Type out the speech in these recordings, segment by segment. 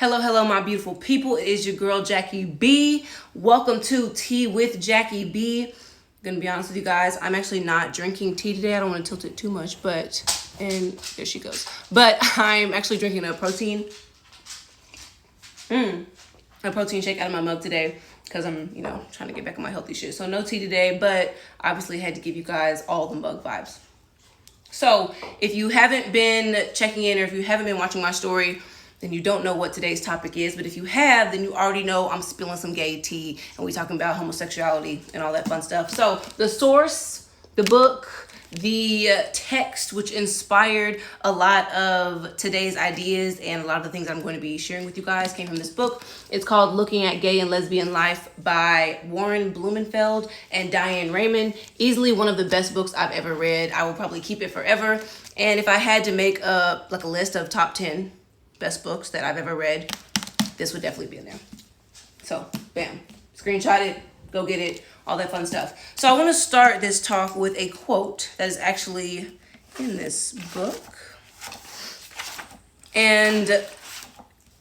Hello, my beautiful people. It is your girl, Jackie B. Welcome to Tea with Jackie B. I'm gonna be honest with you guys. I'm actually not drinking tea today. I don't want to tilt it too much, and there she goes. But I'm actually drinking a protein shake out of my mug today because I'm, trying to get back on my healthy shit. So no tea today, but obviously had to give you guys all the mug vibes. So if you haven't been checking in or if you haven't been watching my story, then you don't know what today's topic is. But if you have, then you already know I'm spilling some gay tea and we talking about homosexuality and all that fun stuff. So the source, the book, the text, which inspired a lot of today's ideas and a lot of the things I'm going to be sharing with you guys, came from this book. It's called Looking at Gay and Lesbian Life by Warren Blumenfeld and Diane Raymond. Easily one of the best books I've ever read. I will probably keep it forever. And if I had to make a list of top 10 best books that I've ever read, this would definitely be in there. So, bam. Screenshot it, go get it, all that fun stuff. So I want to start this talk with a quote that is actually in this book. And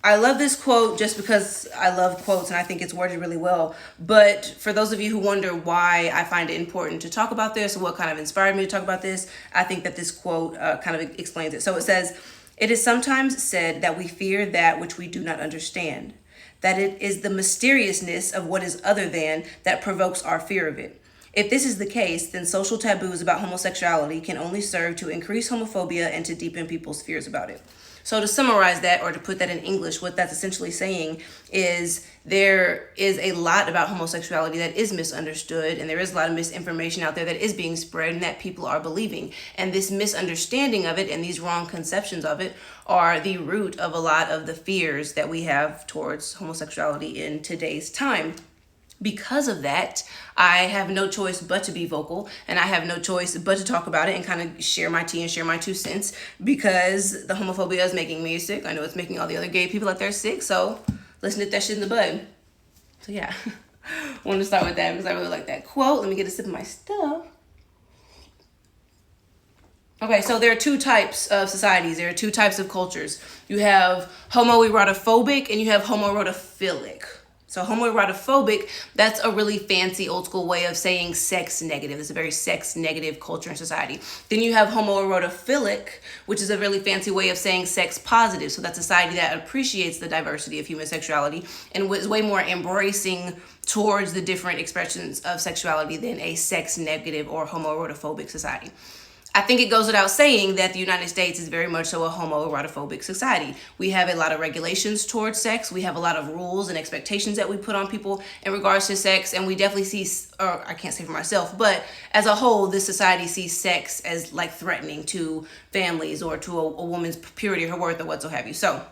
I love this quote just because I love quotes and I think it's worded really well. But for those of you who wonder why I find it important to talk about this or what kind of inspired me to talk about this, I think that this quote kind of explains it. So it says, "It is sometimes said that we fear that which we do not understand, that it is the mysteriousness of what is other than that provokes our fear of it. If this is the case, then social taboos about homosexuality can only serve to increase homophobia and to deepen people's fears about it." So to summarize that, or to put that in English, what that's essentially saying is there is a lot about homosexuality that is misunderstood, and there is a lot of misinformation out there that is being spread and that people are believing. And this misunderstanding of it and these wrong conceptions of it are the root of a lot of the fears that we have towards homosexuality in today's time. Because of that, I have no choice but to be vocal, and I have no choice but to talk about it and kind of share my tea and share my 2 cents, because the homophobia is making me sick. I know it's making all the other gay people out there sick, so let's nip that shit in the bud. So yeah, I want to start with that because I really like that quote. Let me get a sip of my stuff. Okay, so there are 2 types of societies. There are 2 types of cultures. You have homoerotophobic and you have homoerotophilic. So homoerotophobic, that's a really fancy old school way of saying sex negative. It's a very sex negative culture and society. Then you have homoerotophilic, which is a really fancy way of saying sex positive. So that's a society that appreciates the diversity of human sexuality and is way more embracing towards the different expressions of sexuality than a sex negative or homoerotophobic society. I think it goes without saying that the United States is very much so a homoerotophobic society. We have a lot of regulations towards sex. We have a lot of rules and expectations that we put on people in regards to sex. And we definitely see, or I can't say for myself, but as a whole, this society sees sex as like threatening to families or to a woman's purity, her worth, or what so have you. So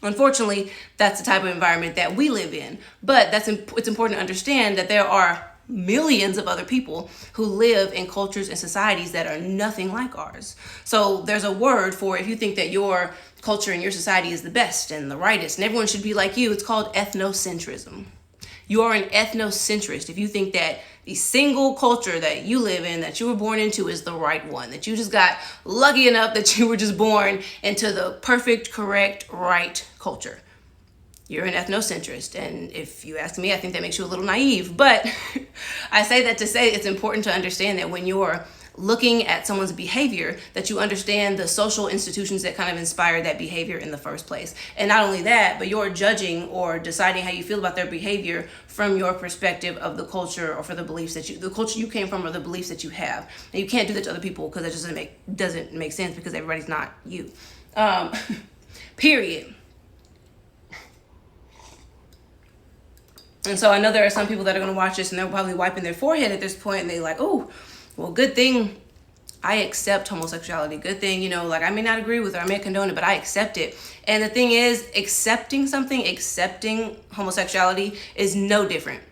unfortunately, that's the type of environment that we live in. But it's important to understand that there are millions of other people who live in cultures and societies that are nothing like ours. So there's a word for, if you think that your culture and your society is the best and the rightest and everyone should be like you, it's called ethnocentrism. You are an ethnocentrist if you think that the single culture that you live in, that you were born into, is the right one, that you just got lucky enough that you were just born into the perfect, correct, right culture. You're an ethnocentrist. And if you ask me, I think that makes you a little naive. But I say that to say it's important to understand that when you're looking at someone's behavior, that you understand the social institutions that kind of inspired that behavior in the first place. And not only that, but you're judging or deciding how you feel about their behavior from your perspective of the culture or for the beliefs that the culture you came from or the beliefs that you have. And you can't do that to other people because that doesn't make sense because everybody's not you. Period. And so I know there are some people that are going to watch this and they're probably wiping their forehead at this point and they're like, oh, well, good thing I accept homosexuality. Good thing, I may not agree with it, I may condone it, but I accept it. And the thing is, accepting homosexuality is no different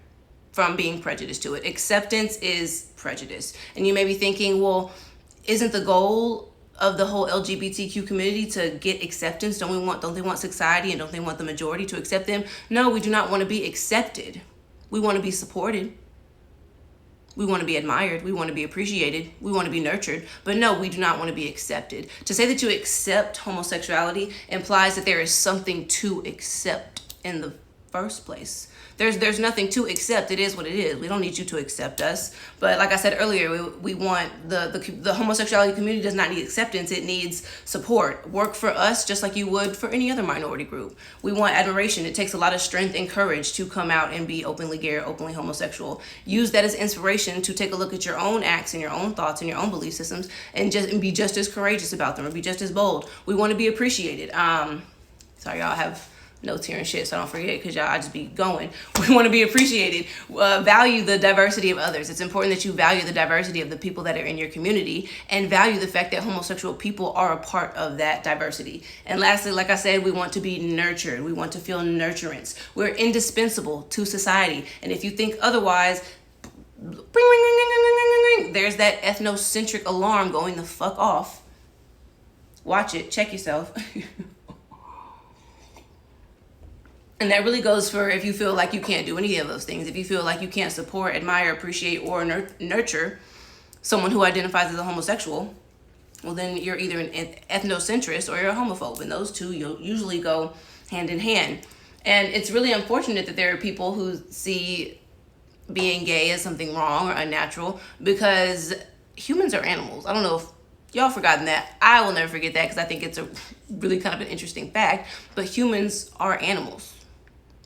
from being prejudiced to it. Acceptance is prejudice. And you may be thinking, well, isn't the goal of the whole LGBTQ community to get acceptance? Don't they want society and don't they want the majority to accept them? No, we do not want to be accepted. We want to be supported. We want to be admired. We want to be appreciated. We want to be nurtured. But no, we do not want to be accepted. To say that you accept homosexuality implies that there is something to accept in the first place. There's nothing to accept. It is what it is. We don't need you to accept us. But like I said earlier, we want the homosexuality community does not need acceptance. It needs support. Work for us just like you would for any other minority group. We want admiration. It takes a lot of strength and courage to come out and be openly gay or openly homosexual. Use that as inspiration to take a look at your own acts and your own thoughts and your own belief systems and be just as courageous about them or be just as bold. We want to be appreciated. Sorry, y'all, have notes here and shit, so I don't forget, because y'all, I just be going. We want to be appreciated. Value the diversity of others. It's important that you value the diversity of the people that are in your community and value the fact that homosexual people are a part of that diversity. And lastly, like I said, we want to be nurtured. We want to feel nurturance. We're indispensable to society. And if you think otherwise, ring, ring, ring, ring, ring, ring, ring, there's that ethnocentric alarm going the fuck off. Watch it. Check yourself. And that really goes for if you feel like you can't do any of those things. If you feel like you can't support, admire, appreciate, or nurture someone who identifies as a homosexual, well, then you're either an ethnocentrist or you're a homophobe. And those two you'll usually go hand in hand. And it's really unfortunate that there are people who see being gay as something wrong or unnatural, because humans are animals. I don't know if y'all forgotten that. I will never forget that, because I think it's a really kind of an interesting fact. But humans are animals.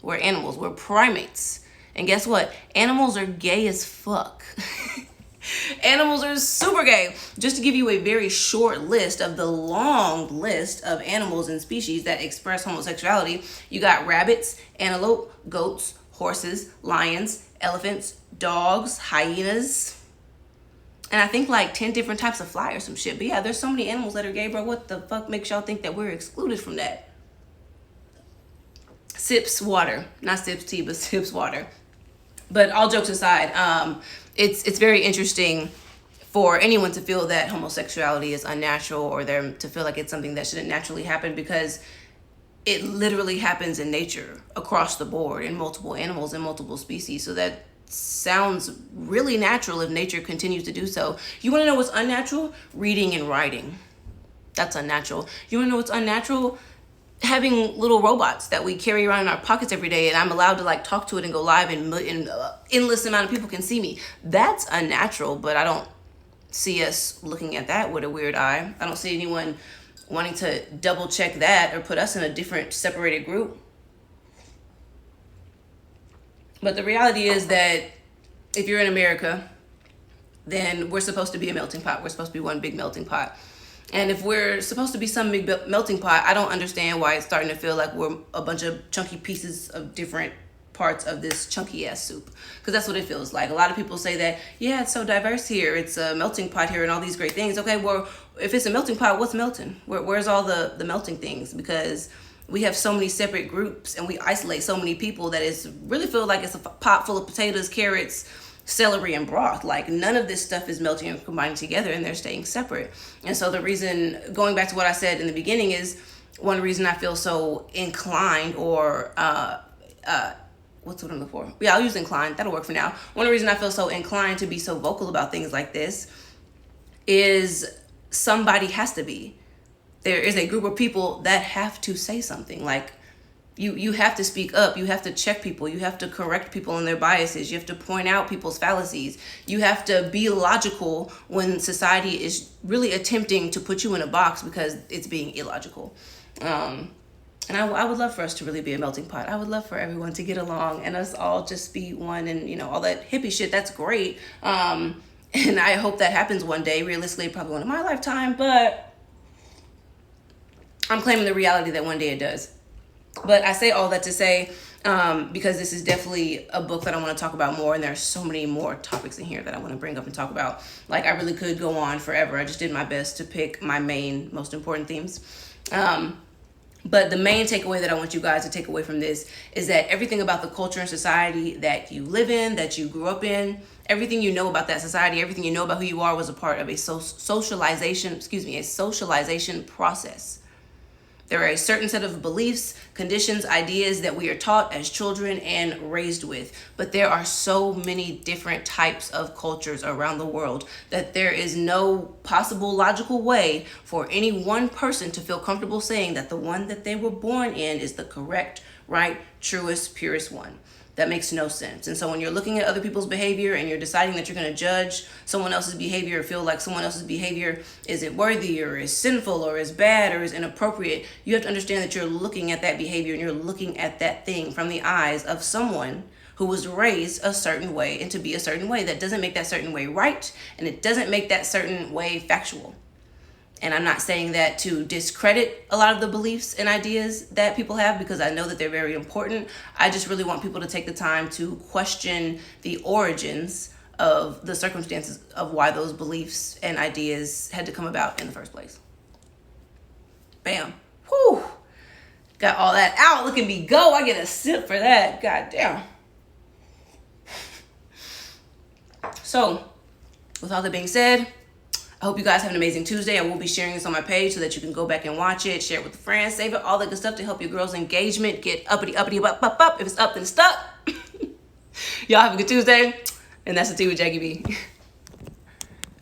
We're animals. We're primates. And guess what? Animals are gay as fuck. Animals are super gay. Just to give you a very short list of the long list of animals and species that express homosexuality, you got rabbits, antelope, goats, horses, lions, elephants, dogs, hyenas, and I think like 10 different types of fly or some shit. But yeah, there's so many animals that are gay, bro. What the fuck makes y'all think that we're excluded from that? Sips water. Not sips tea, but sips water. But all jokes aside, it's very interesting for anyone to feel that homosexuality is unnatural, or them to feel like it's something that shouldn't naturally happen, because it literally happens in nature across the board in multiple animals and multiple species. So that sounds really natural if nature continues to do so. You want to know what's unnatural? Reading and writing. That's unnatural. You want to know what's unnatural? Having little robots that we carry around in our pockets every day, and I'm allowed to like talk to it and go live, and endless amount of people can see me. That's unnatural, but I don't see us looking at that with a weird eye. I don't see anyone wanting to double check that or put us in a different separated group. But the reality is that if you're in America, then we're supposed to be a melting pot. We're supposed to be one big melting pot. And if we're supposed to be some big melting pot, I don't understand why it's starting to feel like we're a bunch of chunky pieces of different parts of this chunky ass soup. Because that's what it feels like. A lot of people say that, yeah, it's so diverse here. It's a melting pot here and all these great things. Okay, well, if it's a melting pot, what's melting? Where's all the melting things? Because we have so many separate groups and we isolate so many people that it's really feel like it's a pot full of potatoes, carrots, celery, and broth. Like none of this stuff is melting and combining together, and they're staying separate. And so the reason, going back to what I said in the beginning, is one reason I feel so inclined, or what's what I'm looking for? Yeah, I'll use inclined. That'll work for now. One reason I feel so inclined to be so vocal about things like this is somebody has to be. There is a group of people that have to say something. Like you have to speak up. You have to check people. You have to correct people on their biases. You have to point out people's fallacies. You have to be logical when society is really attempting to put you in a box because it's being illogical. And I would love for us to really be a melting pot. I would love for everyone to get along and us all just be one, and you know, all that hippie shit. That's great. And I hope that happens one day. Realistically, probably one in my lifetime, but I'm claiming the reality that one day it does. But I say all that to say, because this is definitely a book that I want to talk about more, and there's so many more topics in here that I want to bring up and talk about. Like, I really could go on forever. I just did my best to pick my main, most important themes. But the main takeaway that I want you guys to take away from this is that everything about the culture and society that you live in, that you grew up in, everything you know about that society, everything you know about who you are was a part of a socialization process. There are a certain set of beliefs, conditions, ideas that we are taught as children and raised with. But there are so many different types of cultures around the world that there is no possible logical way for any one person to feel comfortable saying that the one that they were born in is the correct, right, truest, purest one. That makes no sense. And so when you're looking at other people's behavior and you're deciding that you're going to judge someone else's behavior or feel like someone else's behavior isn't worthy or is sinful or is bad or is inappropriate, you have to understand that you're looking at that behavior and you're looking at that thing from the eyes of someone who was raised a certain way and to be a certain way. That doesn't make that certain way right, and it doesn't make that certain way factual. And I'm not saying that to discredit a lot of the beliefs and ideas that people have, because I know that they're very important. I just really want people to take the time to question the origins of the circumstances of why those beliefs and ideas had to come about in the first place. Bam. Whew. Got all that out. Look at me go. I get a sip for that. God damn. So, with all that being said, I hope you guys have an amazing Tuesday. I will be sharing this on my page so that you can go back and watch it, share it with friends, save it, all that good stuff to help your girls' engagement get uppity, up. If it's up, then it's up. Y'all have a good Tuesday. And that's the tea with Jackie B.